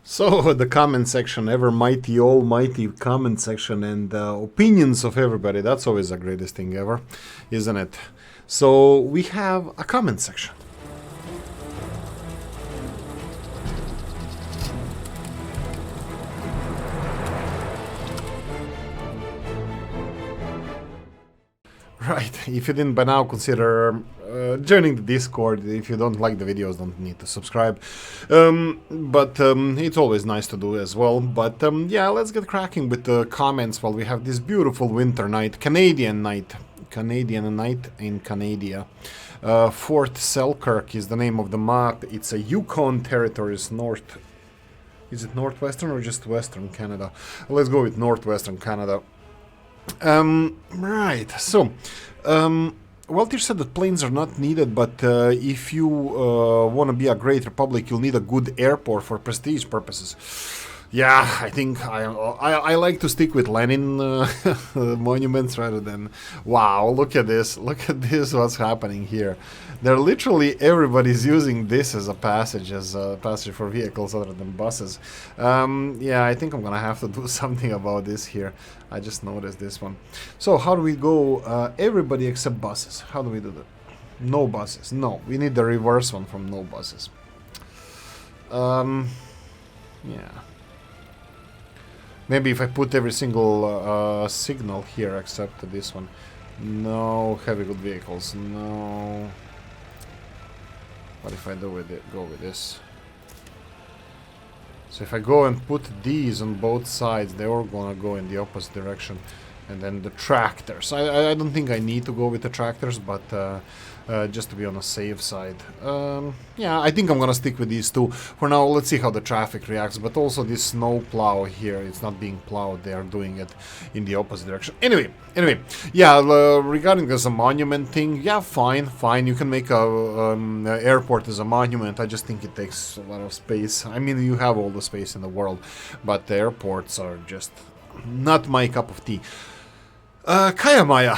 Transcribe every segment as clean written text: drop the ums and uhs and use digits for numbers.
So the comment section, ever mighty, almighty comment section, and opinions of everybody. That's always the greatest thing ever, isn't it? So we have a comment section. Right, if you didn't by now, consider joining the Discord. If you don't like the videos, don't need to subscribe. But it's always nice to do as well. But yeah, let's get cracking with the comments while we have this beautiful winter night, Canadian night in Canada. Fort Selkirk is the name of the map. It's a Yukon territories north. Is it northwestern or just western Canada? Let's go with northwestern Canada. Right, so, Walter said that planes are not needed, but if you want to be a great republic, you'll need a good airport for prestige purposes. Yeah, I think I like to stick with Lenin monuments rather than... Wow, look at this, what's happening here. They're literally, everybody's using this as a passage for vehicles other than buses. Yeah, I think I'm gonna have to do something about this here. I just noticed this one. So how do we go everybody except buses? How do we do that? No buses, no, we need the reverse one from no buses. Yeah. Maybe if I put every single signal here except this one. No heavy good vehicles. No. What if I go with this? So if I go and put these on both sides, they're all gonna go in the opposite direction. And then the tractors. I don't think I need to go with the tractors, but just to be on a safe side. Yeah, I think I'm gonna stick with these two. For now, let's see how the traffic reacts. But also this snow plow here, it's not being plowed. They are doing it in the opposite direction. Anyway, yeah, regarding this a monument thing, yeah, fine. You can make a airport as a monument. I just think it takes a lot of space. I mean, you have all the space in the world, but the airports are just not my cup of tea. Kaya Maya,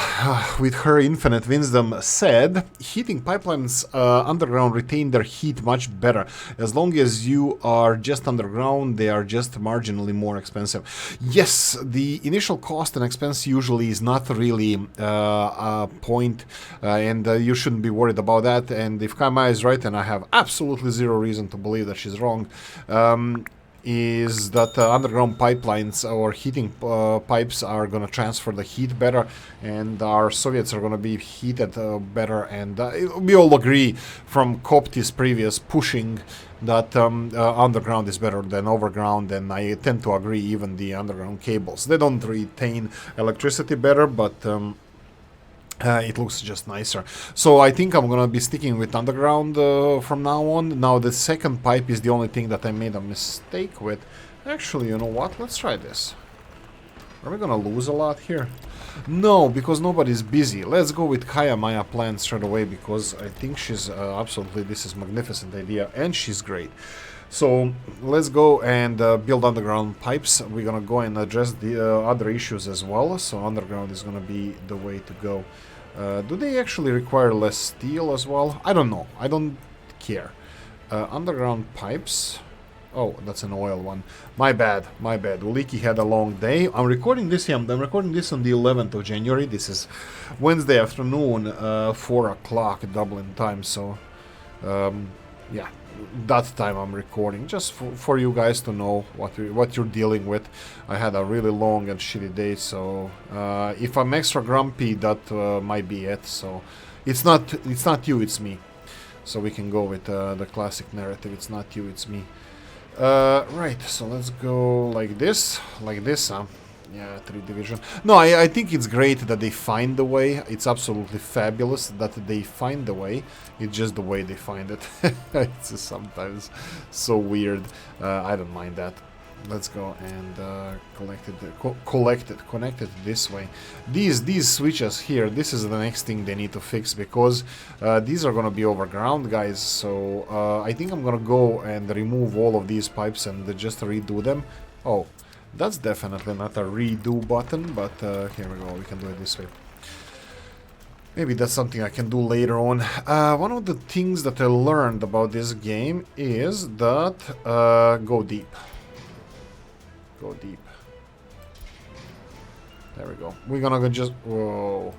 with her infinite wisdom, said, heating pipelines underground retain their heat much better. As long as you are just underground, they are just marginally more expensive. Yes, the initial cost and expense usually is not really a point, and you shouldn't be worried about that. And if Kaya Maya is right, and I have absolutely zero reason to believe that she's wrong, is that underground pipelines or heating pipes are going to transfer the heat better, and our Soviets are going to be heated better, and we all agree from Kopti's previous pushing that underground is better than overground, and I tend to agree. Even the underground cables, they don't retain electricity better, but it looks just nicer. So I think I'm gonna be sticking with underground from now on. Now the second pipe is the only thing that I made a mistake with. Actually, you know what? Let's try this. Are we gonna lose a lot here? No, because nobody's busy. Let's go with Kaya Maya plan straight away, because I think she's absolutely, this is magnificent idea, and she's great. So let's go and build underground pipes. We're gonna go and address the other issues as well. So underground is gonna be the way to go. Do they actually require less steel as well? I don't know. I don't care. Underground pipes. Oh, that's an oil one. My bad. Oolykee had a long day. I'm recording this on the 11th of January. This is Wednesday afternoon, 4 o'clock Dublin time. So, yeah, that time I'm recording, just for you guys to know what you're dealing with. I had a really long and shitty day, so if I'm extra grumpy, that might be it. So it's not you, it's me. So we can go with the classic narrative. It's not you, it's me. Right, so let's go like this, huh? Yeah, 3 division. No, I think it's great that they find the way. It's absolutely fabulous that they find the way. It's just the way they find it. It's just sometimes so weird. I don't mind that. Let's go and connect it this way. These switches here, this is the next thing they need to fix, because these are gonna be overground, guys. So I think I'm gonna go and remove all of these pipes and just redo them. Oh, that's definitely not a redo button, but here we go, we can do it this way. Maybe that's something I can do later on. One of the things that I learned about this game is that go deep. go deep. There we go. We're gonna go just... Whoa.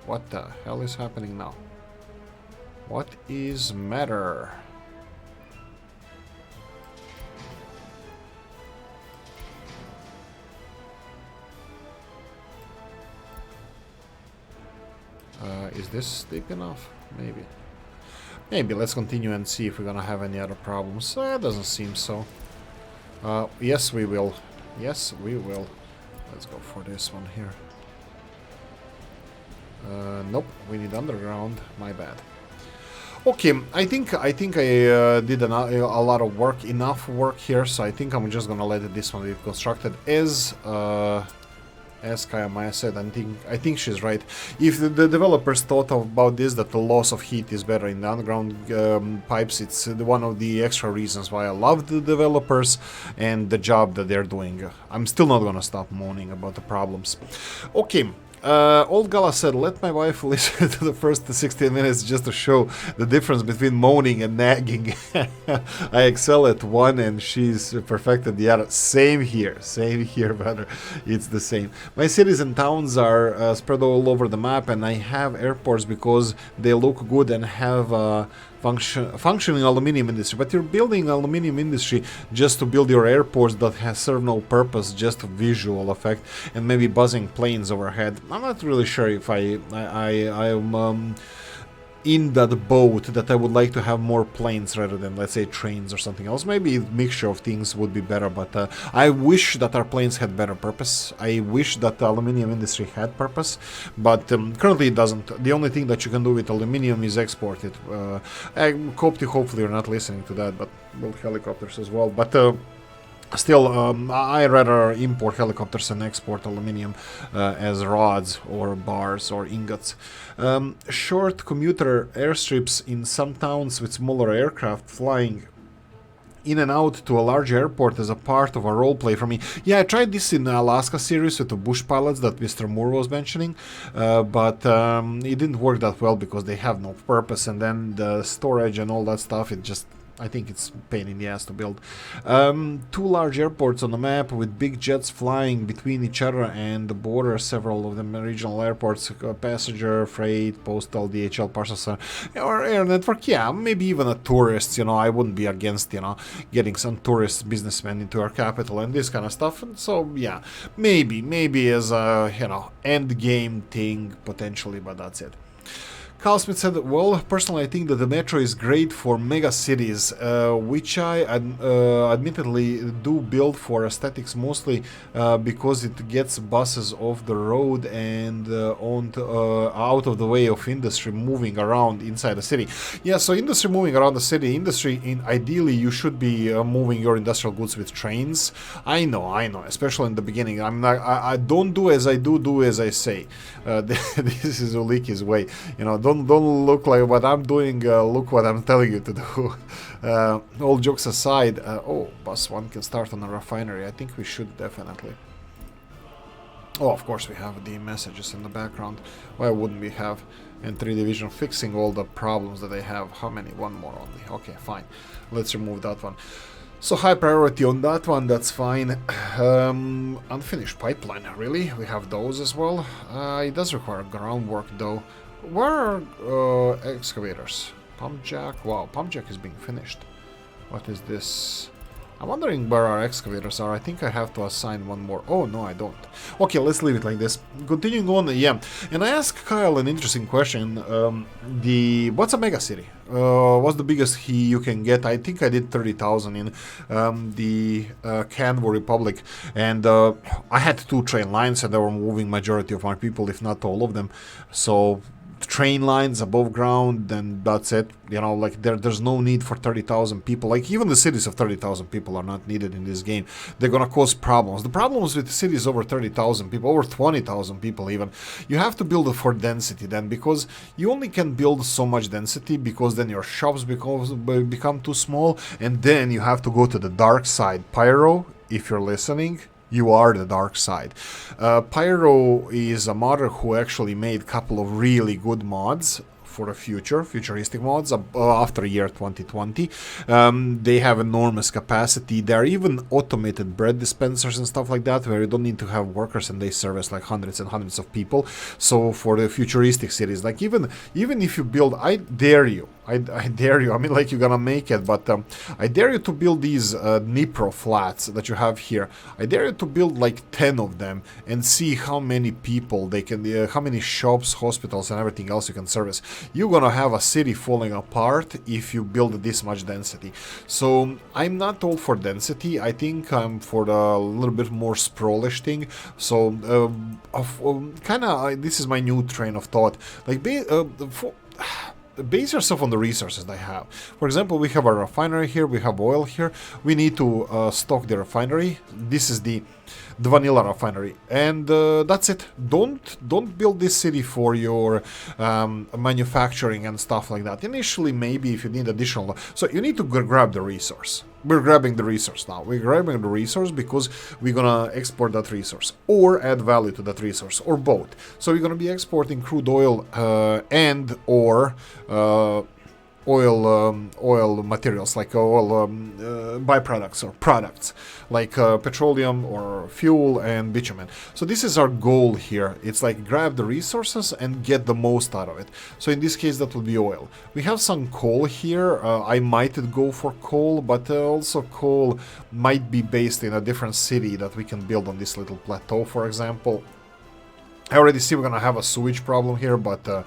What the hell is happening now? What is matter? Is this deep enough? Maybe. Maybe. Let's continue and see if we're gonna have any other problems. It doesn't seem so. Yes, we will. Yes, we will. Let's go for this one here. Nope, we need underground. My bad. Okay, I think I did a lot of work, enough work here, so I think I'm just gonna let this one be constructed as Kayamaya said. I think she's right. If the developers thought about this, that the loss of heat is better in the underground pipes, it's one of the extra reasons why I love the developers and the job that they're doing. I'm still not gonna stop moaning about the problems. Okay. Old Gala said, let my wife listen to the first 16 minutes just to show the difference between moaning and nagging. I excel at one and she's perfected the other. Same here, brother. It's the same. My cities and towns are spread all over the map, and I have airports because they look good and have functioning aluminium industry. But you're building aluminium industry just to build your airports that serve no purpose, just visual effect, and maybe buzzing planes overhead. I'm not really sure if I'm in that boat that I would like to have more planes rather than, let's say, trains or something else. Maybe a mixture of things would be better, but I wish that our planes had better purpose. I wish that the aluminium industry had purpose, but currently it doesn't. The only thing that you can do with aluminium is export it. Hopefully you're not listening to that, but build helicopters as well. But still, I rather import helicopters and export aluminium as rods or bars or ingots. Short commuter airstrips in some towns with smaller aircraft flying in and out to a large airport as a part of a roleplay for me. Yeah, I tried this in the Alaska series with the bush pilots that Mr. Moore was mentioning, but it didn't work that well because they have no purpose, and then the storage and all that stuff, it just... I think it's a pain in the ass to build. 2 large airports on the map with big jets flying between each other and the border. Several of them regional airports, passenger, freight, postal, DHL, parcel, or air network. Yeah, maybe even a tourist. You know, I wouldn't be against, you know, getting some tourist businessmen into our capital and this kind of stuff. And so yeah, maybe as a, you know, end game thing potentially, but that's it. Carl Smith said, well, personally I think that the metro is great for mega cities, which I admittedly do build for aesthetics mostly because it gets buses off the road and out of the way of industry moving around inside the city. Yeah, so industry moving around the city, ideally you should be moving your industrial goods with trains. I know, especially in the beginning. I don't do as I do as I say. This is Oolykee's way. You know, don't look like what I'm doing, look what I'm telling you to do. All jokes aside, oh, bus 1 can start on a refinery. I think we should definitely. Oh, of course we have the messages in the background. Why wouldn't we have? And 3 Division fixing all the problems that they have. How many? 1 more only. Okay, fine. Let's remove that one. So high priority on that one, that's fine. Unfinished pipeline, really? We have those as well. It does require groundwork though. Where are excavators? Pump jack? Wow, pump jack is being finished. What is this? I'm wondering where our excavators are. I think I have to assign 1 more. Oh, no, I don't. Okay, let's leave it like this. Continuing on, yeah. And I asked Kyle an interesting question. What's a mega city? What's the biggest you can get? I think I did 30,000 in the Canvo Republic. And I had 2 train lines and they were moving majority of my people, if not all of them. So... train lines above ground, and that's it. You know, like there's no need for 30,000 people. Like even the cities of 30,000 people are not needed in this game. They're gonna cause problems. The problems with cities over 30,000 people, over 20,000 people even, you have to build it for density then, because you only can build so much density, because then your shops become too small, and then you have to go to the dark side. Pyro, if you're listening, you are the dark side. Pyro is a modder who actually made a couple of really good mods for the futuristic mods after year 2020. They have enormous capacity. There are even automated bread dispensers and stuff like that, where you don't need to have workers and they service like hundreds and hundreds of people. So for the futuristic cities, like even if you build, I dare you, I dare you, I mean, like, you're gonna make it, but I dare you to build these Dnipro flats that you have here. I dare you to build like 10 of them and see how many people they can, how many shops, hospitals and everything else you can service. You're gonna have a city falling apart if you build this much density. So I'm not all for density. I think I'm for the little bit more sprawlish thing. So this is my new train of thought. Like, base yourself on the resources they have. For example, we have a refinery here, we have oil here. We need to stock the refinery. This is the vanilla refinery, and that's it. Don't build this city for your manufacturing and stuff like that. Initially, maybe if you need additional, so you need to grab the resource. We're grabbing the resource now. We're grabbing the resource because we're gonna export that resource or add value to that resource, or both. So we're gonna be exporting crude oil and or oil materials, like oil byproducts or products like petroleum or fuel and bitumen. So this is our goal here. It's like grab the resources and get the most out of it. So in this case, that would be oil. We have some coal here. I might go for coal, but also coal might be based in a different city that we can build on this little plateau, for example. I already see we're gonna have a sewage problem here, but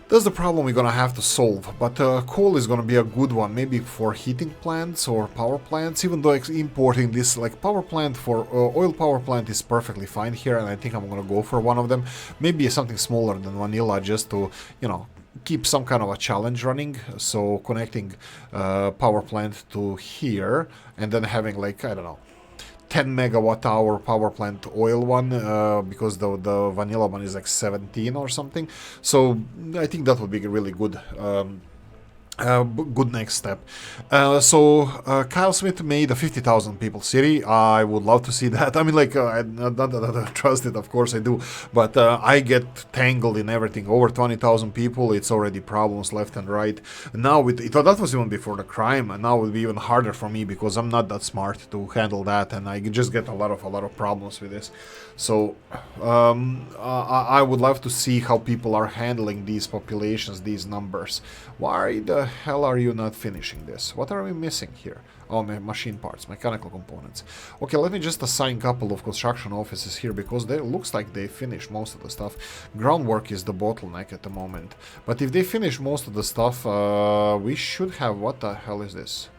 that's the problem we're gonna have to solve. But coal is gonna be a good one, maybe for heating plants or power plants, even though importing this, like, power plant for oil power plant is perfectly fine here, and I think I'm gonna go for one of them. Maybe something smaller than vanilla, just to, you know, keep some kind of a challenge running. So connecting power plant to here, and then having, like, I don't know, 10 megawatt hour power plant oil one, because the vanilla one is like 17 or something. So I think that would be a really good good next step. Kyle Smith made a 50,000 people city. I would love to see that. I mean, like, not that I trust it, of course I do, but I get tangled in everything. Over 20,000 people, it's already problems left and right. Now that was even before the crime, and now it will be even harder for me because I'm not that smart to handle that, and I just get a lot of problems with this. So I would love to see how people are handling these populations, these numbers. Why the hell are you not finishing this? What are we missing here? Oh, machine parts, mechanical components. Okay, let me just assign a couple of construction offices here, because it looks like they finished most of the stuff. Groundwork is the bottleneck at the moment. But if they finish most of the stuff, we should have... What the hell is this?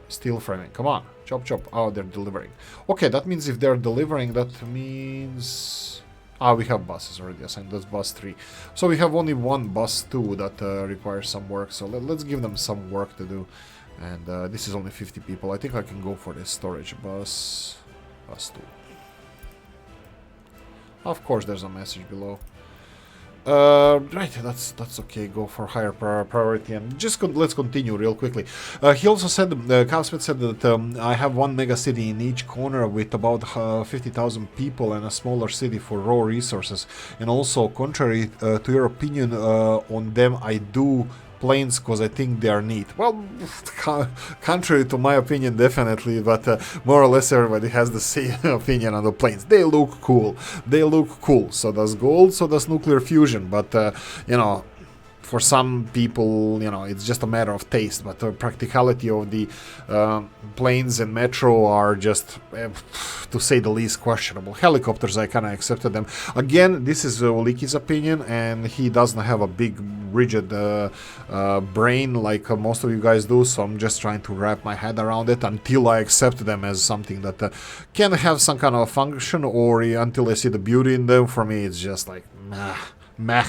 Steel framing. Come on. Chop, chop. Oh, they're delivering. Okay, that means if they're delivering, that means... Ah, we have buses already assigned. That's bus 3. So we have only one bus 2 that requires some work. So let's give them some work to do. And this is only 50 people. I think I can go for this storage bus 2. Of course, there's a message below. Right, that's okay. Go for higher priority, and just let's continue real quickly. He also said, Kyle Smith said that I have one mega city in each corner with about 50,000 people, and a smaller city for raw resources. And also, contrary to your opinion on them, I do planes because I think they are neat. Well, contrary to my opinion, definitely, but more or less everybody has the same opinion on the planes. They look cool. They look cool. So does gold, so does nuclear fusion, but, you know, for some people, you know, it's just a matter of taste, but the practicality of the planes and metro are just, to say the least, questionable. Helicopters, I kind of accepted them. Again, this is Oolykee's opinion, and he doesn't have a big, rigid brain like most of you guys do, so I'm just trying to wrap my head around it until I accept them as something that can have some kind of a function, or until I see the beauty in them. For me, it's just like, meh.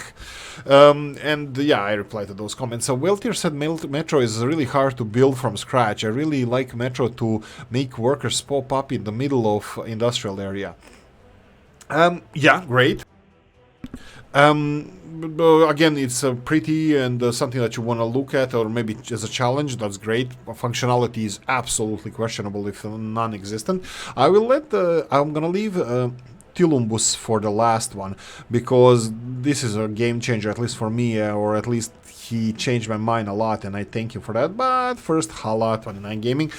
And yeah, I replied to those comments. So Weltier said Metro is really hard to build from scratch. I really like Metro to make workers pop up in the middle of industrial area. Yeah, great. Again, it's pretty and something that you want to look at, or maybe as a challenge. That's great. Functionality is absolutely questionable, if non-existent. I'm gonna leave Tilumbus for the last one, because this is a game changer, at least for me, or at least he changed my mind a lot, and I thank you for that. But first, Hala 29 Gaming.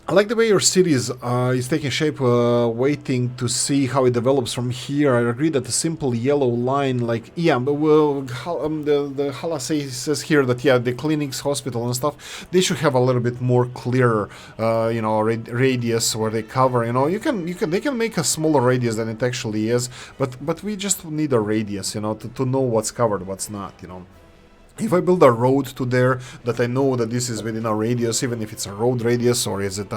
I like the way your city is taking shape, waiting to see how it develops from here. I agree that the simple yellow line, like, yeah, but the Hala says here that, yeah, the clinics, hospital and stuff, they should have a little bit more clearer, radius where they cover, they can make a smaller radius than it actually is, but we just need a radius, to know what's covered, what's not, If I build a road to there, that I know that this is within a radius, even if it's a road radius, or is it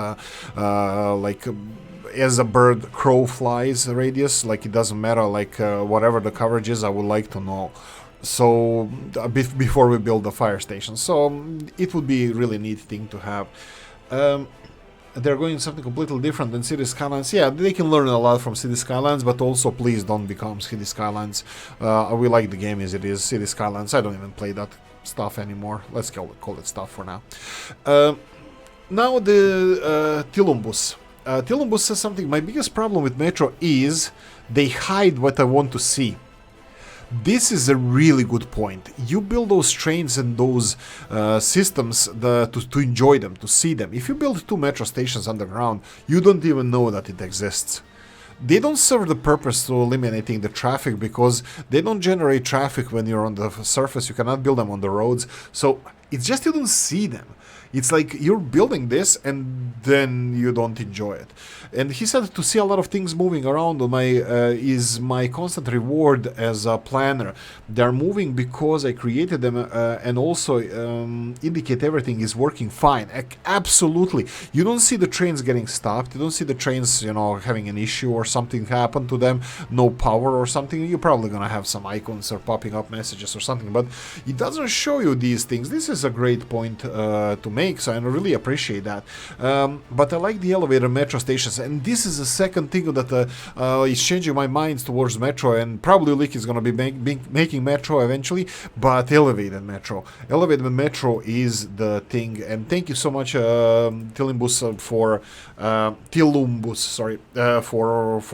as a bird crow flies radius, like it doesn't matter, like whatever the coverage is, I would like to know. So before we build the fire station, so it would be a really neat thing to have. They're going something completely different than City Skylines. Yeah, they can learn a lot from City Skylines, but also please don't become City Skylines. We like the game as it is. City Skylines, I don't even play that stuff anymore. Let's call it stuff for now. Now the Tilumbus. Tilumbus says something. My biggest problem with Metro is they hide what I want to see. This is a really good point. You build those trains and those systems to enjoy them, to see them. If you build 2 metro stations underground, you don't even know that it exists. They don't serve the purpose to eliminating the traffic, because they don't generate traffic when you're on the surface. You cannot build them on the roads. So it's just you don't see them. It's like you're building this and then you don't enjoy it. And he said to see a lot of things moving around is my constant reward as a planner. They're moving because I created them and also indicate everything is working fine. Absolutely. You don't see the trains getting stopped. You don't see the trains, having an issue or something happened to them, no power or something. You're probably going to have some icons or popping up messages or something, but it doesn't show you these things. This is a great point to make. So I really appreciate that. But I like the elevator metro stations, and this is the second thing that is changing my mind towards metro, and probably Oolykee is going to be making metro eventually, but elevated metro. Elevated metro is the thing, and thank you so much Tilumbus for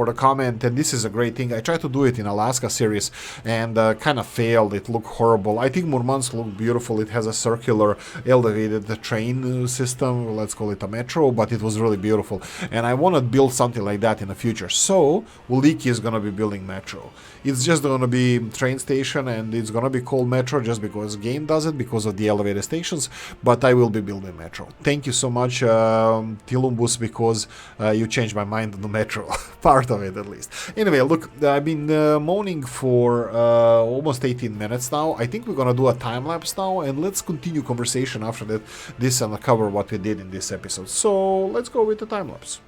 the comment, and this is a great thing. I tried to do it in Alaska series and kind of failed. It looked horrible. I think Murmansk looked beautiful. It has a circular elevated train system, let's call it a metro, but it was really beautiful, and I want to build something like that in the future. So Oolykee is going to be building metro. It's just going to be train station, and it's going to be called metro just because game does it, because of the elevated stations, but I will be building metro. Thank you so much Tilumbus, because you changed my mind on the metro part of it, at least. Anyway, look, I've been moaning for almost 18 minutes now. I think we're going to do a time lapse now, and let's continue conversation after that, this and cover what we did in this episode. So let's go with the time lapse.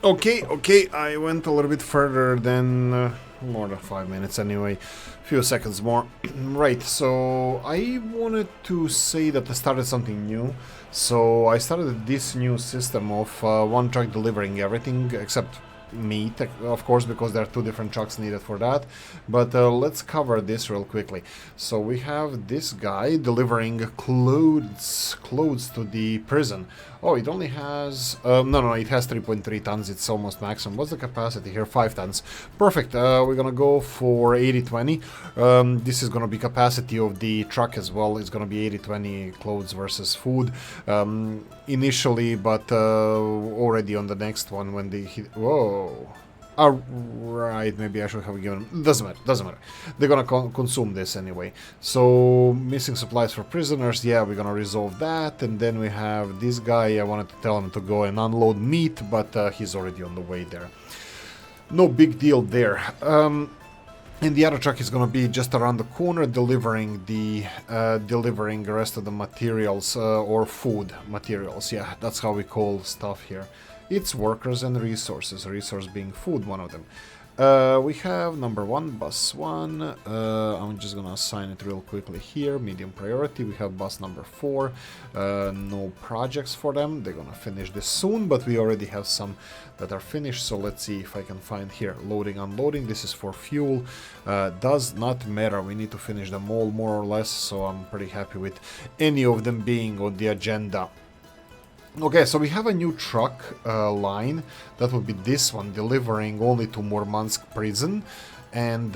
Okay, I went a little bit further than more than 5 minutes anyway. Few seconds more. Right, so I wanted to say that I started something new. So I started this new system of one truck delivering everything except meat, of course, because there are two different trucks needed for that. But let's cover this real quickly. So we have this guy delivering clothes to the prison. Oh, it only has no, it has 3.3 tons. It's almost maximum. What's the capacity here? 5 tons. Perfect. We're gonna go for 80-20. This is gonna be capacity of the truck as well. It's gonna be 80-20 clothes versus food initially, but already on the next one when they hit. Whoa. Alright, maybe I should have given... Doesn't matter. They're gonna consume this anyway. So, missing supplies for prisoners, yeah, we're gonna resolve that. And then we have this guy, I wanted to tell him to go and unload meat, but he's already on the way there. No big deal there. And the other truck is gonna be just around the corner, delivering the rest of the materials, or food materials. Yeah, that's how we call stuff here. It's workers and resources, resource being food, one of them. We have number 1, bus 1. I'm just gonna assign it real quickly here, medium priority. We have bus number 4. No projects for them. They're gonna finish this soon, but we already have some that are finished. So let's see if I can find here. Loading, unloading. This is for fuel. Does not matter. We need to finish them all more or less. So I'm pretty happy with any of them being on the agenda. Okay, so we have a new truck line. That would be this one, delivering only to Murmansk prison. And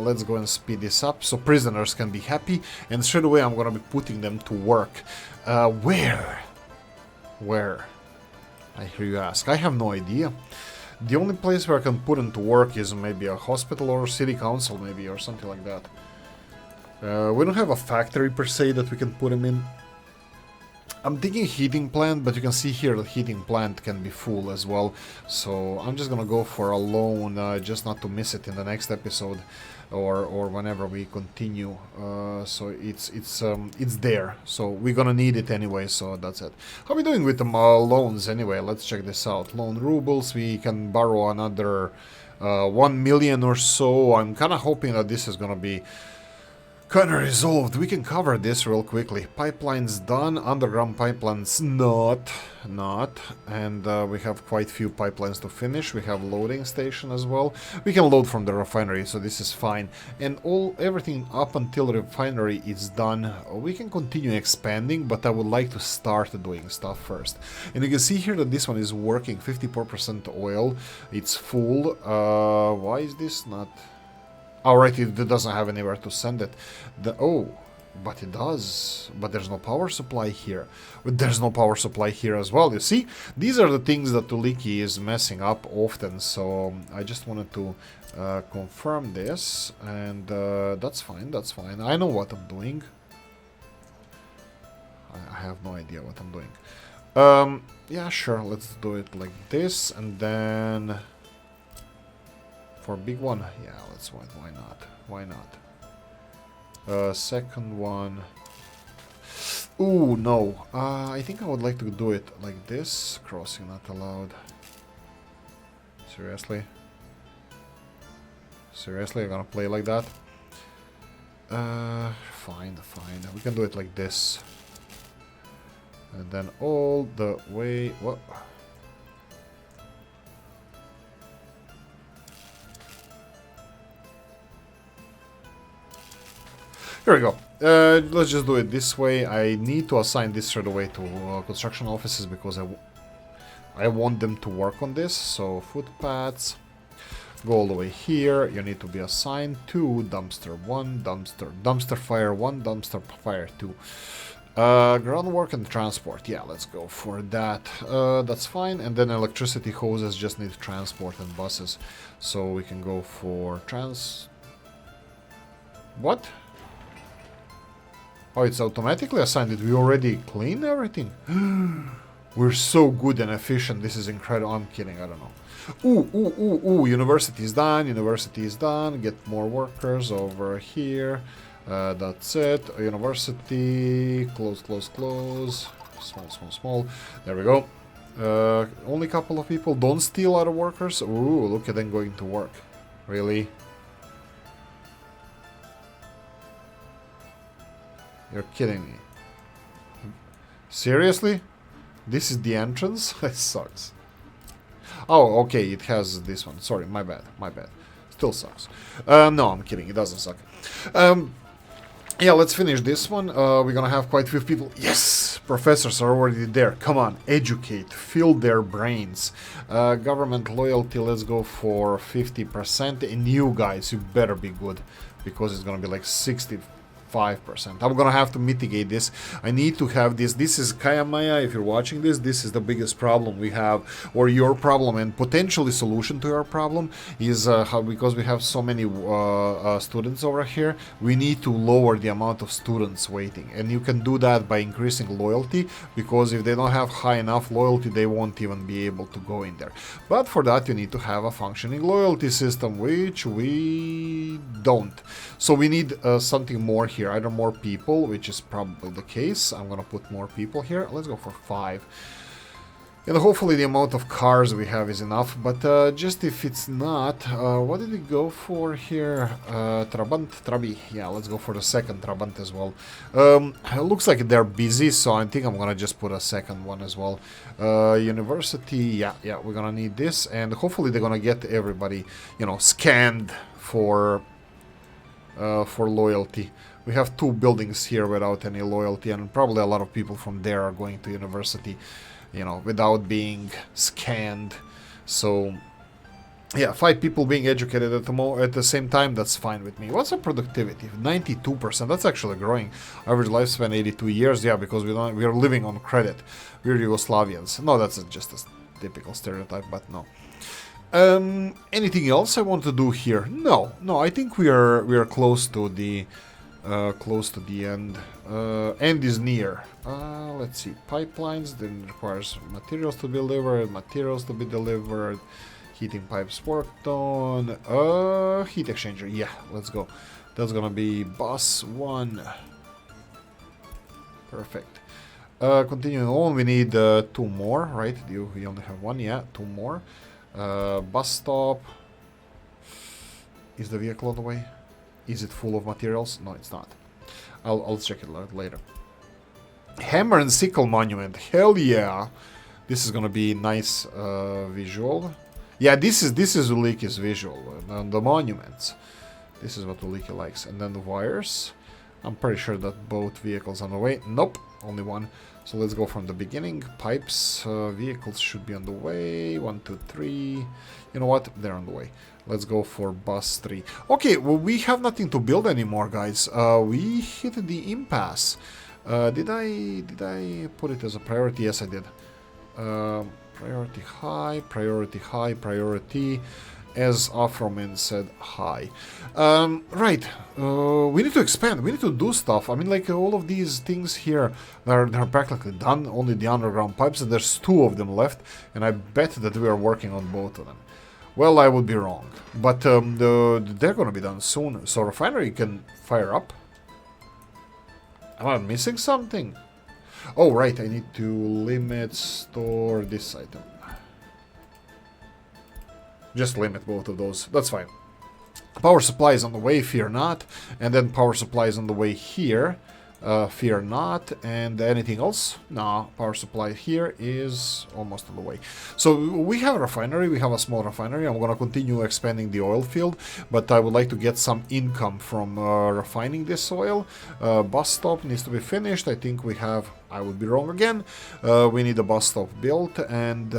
let's go and speed this up so prisoners can be happy. And straight away I'm gonna be putting them to work. Where? Where? I hear you ask. I have no idea. The only place where I can put them to work is maybe a hospital or city council maybe, or something like that. We don't have a factory per se that we can put them in. I'm thinking heating plant, but you can see here the heating plant can be full as well. So I'm just gonna go for a loan, just not to miss it in the next episode, or whenever we continue. So it's there. So we're gonna need it anyway. So that's it. How are we doing with the loans anyway? Let's check this out. Loan rubles. We can borrow another 1 million or so. I'm kind of hoping that this is gonna be kinda resolved. We can cover this real quickly. Pipelines done, underground pipelines not, and we have quite few pipelines to finish. We have loading station as well. We can load from the refinery, so this is fine. And everything up until the refinery is done. We can continue expanding, but I would like to start doing stuff first. And you can see here that this one is working, 54% oil. It's full. Why is this not... Alright, it doesn't have anywhere to send it. But it does. But there's no power supply here. But there's no power supply here as well. You see, these are the things that Oolykee is messing up often. So I just wanted to confirm this, and that's fine. That's fine. I know what I'm doing. I have no idea what I'm doing. Yeah, sure. Let's do it like this, and then. For a big one, yeah, let's why not? Why not? Second one. Ooh, no. I think I would like to do it like this. Crossing not allowed. Seriously? Seriously, I'm gonna play like that? Fine. We can do it like this. And then all the way... What? Here we go. Let's just do it this way. I need to assign this straight away to construction offices because I want them to work on this. So footpaths, go all the way here. You need to be assigned to dumpster 1, dumpster fire 1, dumpster fire 2. Groundwork and transport. Yeah, let's go for that. That's fine. And then electricity hoses just need transport and buses. So we can go for What? Oh, it's automatically assigned. Did we already clean everything? We're so good and efficient. This is incredible. I'm kidding. I don't know. Ooh. University is done. University is done. Get more workers over here. That's it. University. Close. Small. There we go. Only a couple of people. Don't steal other workers. Ooh, look at them going to work. Really? You're kidding me. Seriously? This is the entrance? That sucks. Oh, okay, it has this one. Sorry, my bad, my bad. Still sucks. No, I'm kidding, it doesn't suck. Yeah, let's finish this one. We're gonna have quite a few people. Yes! Professors are already there. Come on, educate, fill their brains. Government loyalty, let's go for 50%. And you guys, you better be good, because it's gonna be like 65%. I'm gonna have to mitigate this. I need to have this. This is Kaya Maya. If you're watching this, this is the biggest problem we have, or your problem, and potentially solution to your problem is how, because we have so many students over here, we need to lower the amount of students waiting, and you can do that by increasing loyalty, because if they don't have high enough loyalty, they won't even be able to go in there. But for that, you need to have a functioning loyalty system, which we don't. So we need something more here. Either more people, which is probably the case. I'm gonna put more people here. Let's go for 5. And hopefully the amount of cars we have is enough. But just if it's not, what did we go for here? Trabant, Trabi. Yeah, let's go for the second Trabant as well. It looks like they're busy, so I think I'm gonna just put a second one as well. University, yeah, we're gonna need this. And hopefully they're gonna get everybody, you know, scanned for loyalty. We have 2 buildings here without any loyalty, and probably a lot of people from there are going to university, you know, without being scanned. So, yeah, 5 people being educated at the same time, that's fine with me. What's our productivity? 92%. That's actually growing. Average lifespan 82 years. Yeah, because we're living on credit. We're Yugoslavians. No, that's just a typical stereotype, but no. Anything else I want to do here? No, I think we are close to the end. End is near. Let's see. Pipelines then requires materials to be delivered. Heating pipes worked on. Heat exchanger. Yeah, let's go. That's gonna be bus 1. Perfect. Continuing on, we need 2 more, right? We only have 1. Yeah, 2 more. Bus stop. Is the vehicle on the way? Is it full of materials? No, it's not. I'll check it out later. Hammer and sickle monument. Hell yeah! This is gonna be nice visual. Yeah, this is Oolykee's visual. And the monuments. This is what Oolykee likes. And then the wires. I'm pretty sure that both vehicles on the way. Nope, only 1. So let's go from the beginning. Pipes, vehicles should be on the way. 1, 2, 3. You know what? They're on the way. Let's go for bus 3. Okay, well, we have nothing to build anymore, guys. We hit the impasse. Did I put it as a priority? Yes, I did. Priority high, priority high, priority. As Afroman said, high. Right. We need to expand. We need to do stuff. I mean, like, all of these things here, they're practically done. Only the underground pipes, and there's 2 of them left. And I bet that we are working on both of them. Well, I would be wrong. But they're going to be done soon. So refinery can fire up. Am I missing something? Oh, right. I need to limit store this item. Just limit both of those. That's fine. Power supply is on the way, fear not. And then power supply is on the way here. Fear not. And anything else? No, power supply here is almost on the way. So we have a refinery, we have a small refinery. I'm gonna continue expanding the oil field, but I would like to get some income from refining this oil. Bus stop needs to be finished. I think we have, I would be wrong again. We need a bus stop built, and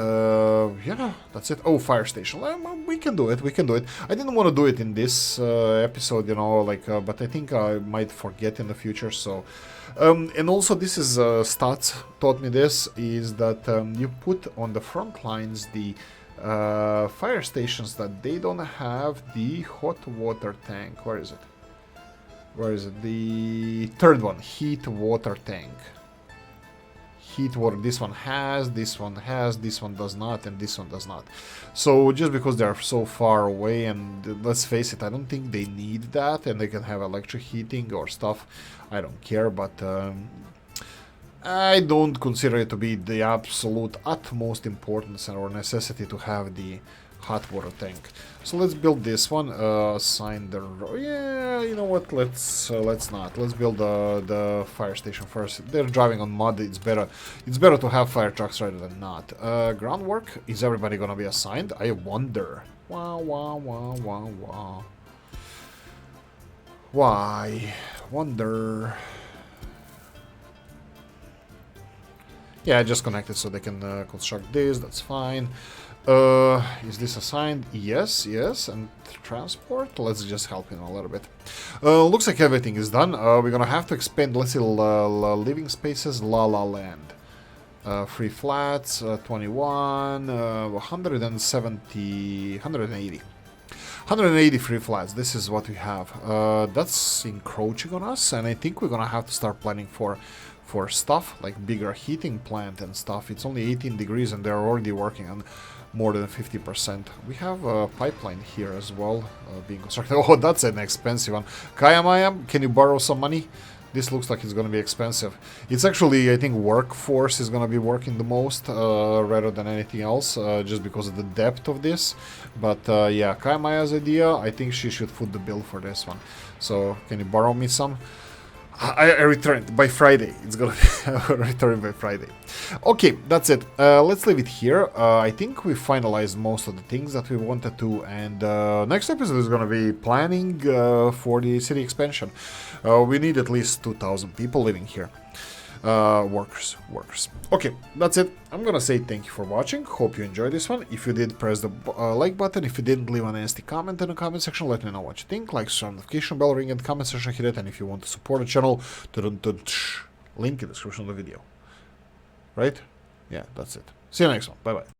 yeah, that's it. Oh, fire station. We can do it, we can do it. I didn't want to do it in this episode, you know, like, but I think I might forget in the future, so... and also this is, Stats taught me this, is that you put on the front lines the fire stations that they don't have the hot water tank. Where is it? Where is it? The third one, heat water tank. Heat water, this one has, this one has, this one does not, and this one does not. So just because they're so far away, and let's face it, I don't think they need that, and they can have electric heating or stuff. I don't care, but I don't consider it to be the absolute utmost importance or necessity to have the hot water tank. So let's build this one. Assign the... Yeah, you know what? Let's not. Let's build the fire station first. They're driving on mud. It's better. It's better to have fire trucks rather than not. Groundwork. Is everybody gonna be assigned? I wonder. Wow, wow, wow, wow, wow. Why? Wonder. Yeah, I just connected so they can construct this. That's fine. Is this assigned? Yes, yes. And transport? Let's just help him a little bit. Looks like everything is done. We're gonna have to expand, let's see, living spaces, La La Land. Free flats, 21, 170, 180. 180 free flats, this is what we have. That's encroaching on us, and I think we're gonna have to start planning for stuff like bigger heating plant and stuff. It's only 18 degrees and they're already working on more than 50%. We have a pipeline here as well being constructed. Oh, that's an expensive one. Kayamayam, can you borrow some money? This looks like it's going to be expensive. It's actually, I think, workforce is going to be working the most rather than anything else, just because of the depth of this. But yeah, Kayamaya's idea, I think she should foot the bill for this one. So, can you borrow me some? I returned by Friday. It's gonna be returned by Friday. Okay, that's it. Let's leave it here. I think we finalized most of the things that we wanted to, and next episode is gonna be planning for the city expansion. We need at least 2,000 people living here. Workers. Okay, that's it. I'm gonna say thank you for watching. Hope you enjoyed this one. If you did, press the like button. If you didn't, leave a nasty comment in the comment section. Let me know what you think. Like, share, notification bell, ring, and comment section, hit it. And if you want to support the channel, link in the description of the video. Right? Yeah, that's it. See you next one. Bye bye.